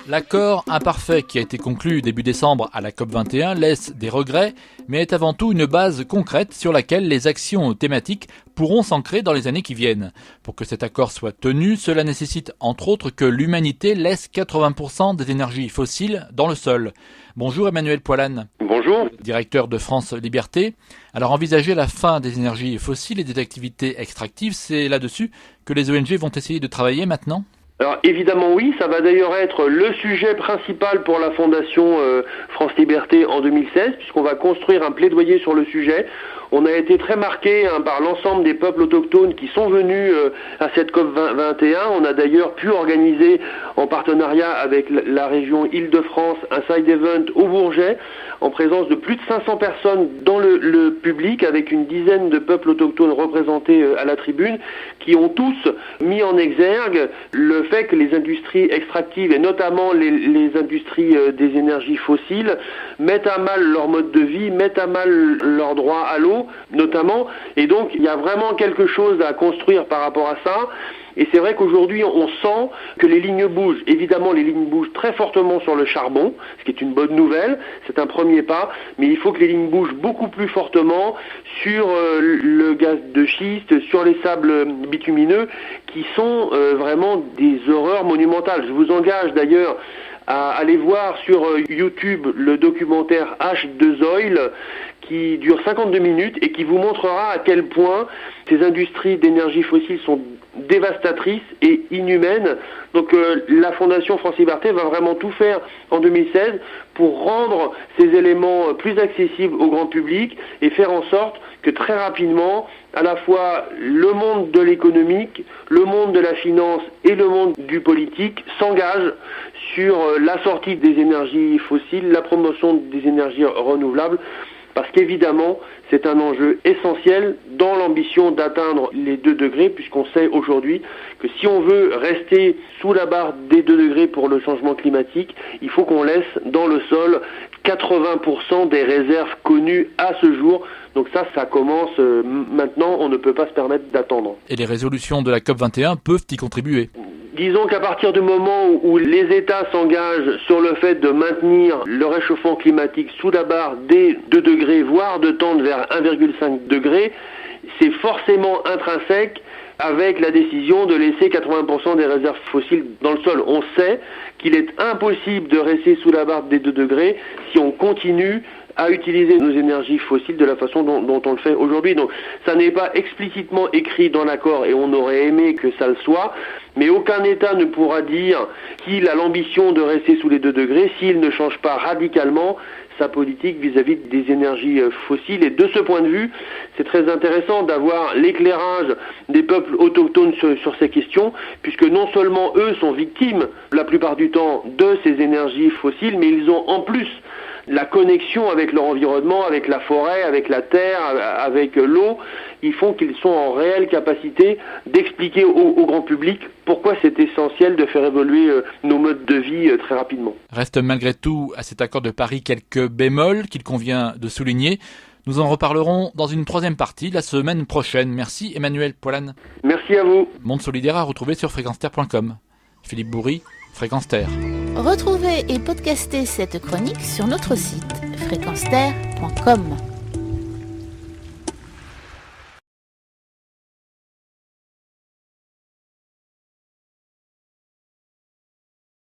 L'accord imparfait qui a été conclu début décembre à la COP21 laisse des regrets, mais est avant tout une base concrète sur laquelle les actions thématiques pourront s'ancrer dans les années qui viennent. Pour que cet accord soit tenu, cela nécessite entre autres que l'humanité laisse 80% des énergies fossiles dans le sol. Bonjour Emmanuel Poilane. Bonjour. Directeur de France Liberté. Alors envisager la fin des énergies fossiles et des activités extractives, c'est là-dessus que les ONG vont essayer de travailler maintenant ? Alors évidemment oui, ça va d'ailleurs être le sujet principal pour la Fondation France Liberté en 2016, puisqu'on va construire un plaidoyer sur le sujet. On a été très marqué par l'ensemble des peuples autochtones qui sont venus à cette COP21. On a d'ailleurs pu organiser en partenariat avec la région Île-de-France un side event au Bourget en présence de plus de 500 personnes dans le public, avec une dizaine de peuples autochtones représentés à la tribune, qui ont tous mis en exergue le fait que les industries extractives et notamment les industries des énergies fossiles mettent à mal leur mode de vie, mettent à mal leur droit à l'eau notamment, et donc il y a vraiment quelque chose à construire par rapport à ça. Et c'est vrai qu'aujourd'hui, on sent que les lignes bougent. Évidemment, les lignes bougent très fortement sur le charbon, ce qui est une bonne nouvelle. C'est un premier pas. Mais il faut que les lignes bougent beaucoup plus fortement sur le gaz de schiste, sur les sables bitumineux, qui sont vraiment des horreurs monumentales. Je vous engage d'ailleurs à aller voir sur YouTube le documentaire H2Oil qui dure 52 minutes et qui vous montrera à quel point ces industries d'énergie fossile sont dévastatrices et inhumaines. Donc la Fondation France Liberté va vraiment tout faire en 2016 pour rendre ces éléments plus accessibles au grand public et faire en sorte que très rapidement, à la fois le monde de l'économique, le monde de la finance et le monde du politique s'engagent sur la sortie des énergies fossiles, la promotion des énergies renouvelables, parce qu'évidemment, c'est un enjeu essentiel dans l'ambition d'atteindre les 2 degrés, puisqu'on sait aujourd'hui que si on veut rester sous la barre des 2 degrés pour le changement climatique, il faut qu'on laisse dans le sol 80% des réserves connues à ce jour. Donc ça commence maintenant, on ne peut pas se permettre d'attendre. Et les résolutions de la COP21 peuvent y contribuer. Disons qu'à partir du moment où les États s'engagent sur le fait de maintenir le réchauffement climatique sous la barre des 2 degrés, voire de tendre vers 1,5 degré, c'est forcément intrinsèque avec la décision de laisser 80% des réserves fossiles dans le sol. On sait qu'il est impossible de rester sous la barre des 2 degrés si on continue à utiliser nos énergies fossiles de la façon dont on le fait aujourd'hui. Donc ça n'est pas explicitement écrit dans l'accord et on aurait aimé que ça le soit, mais aucun État ne pourra dire qu'il a l'ambition de rester sous les 2 degrés s'il ne change pas radicalement sa politique vis-à-vis des énergies fossiles. Et de ce point de vue, c'est très intéressant d'avoir l'éclairage des peuples autochtones sur ces questions, puisque non seulement eux sont victimes la plupart du temps de ces énergies fossiles, mais ils ont en plus la connexion avec leur environnement, avec la forêt, avec la terre, avec l'eau. Ils font qu'ils sont en réelle capacité d'expliquer au grand public pourquoi c'est essentiel de faire évoluer nos modes de vie très rapidement. Reste malgré tout à cet accord de Paris quelques bémols qu'il convient de souligner. Nous en reparlerons dans une 3e partie la semaine prochaine. Merci Emmanuel Poilane. Merci à vous. Monde solidaire à retrouver sur fréquenceterre.com. Philippe Bourri, Fréquence Terre. Retrouvez et podcastez cette chronique sur notre site fréquenceterre.com.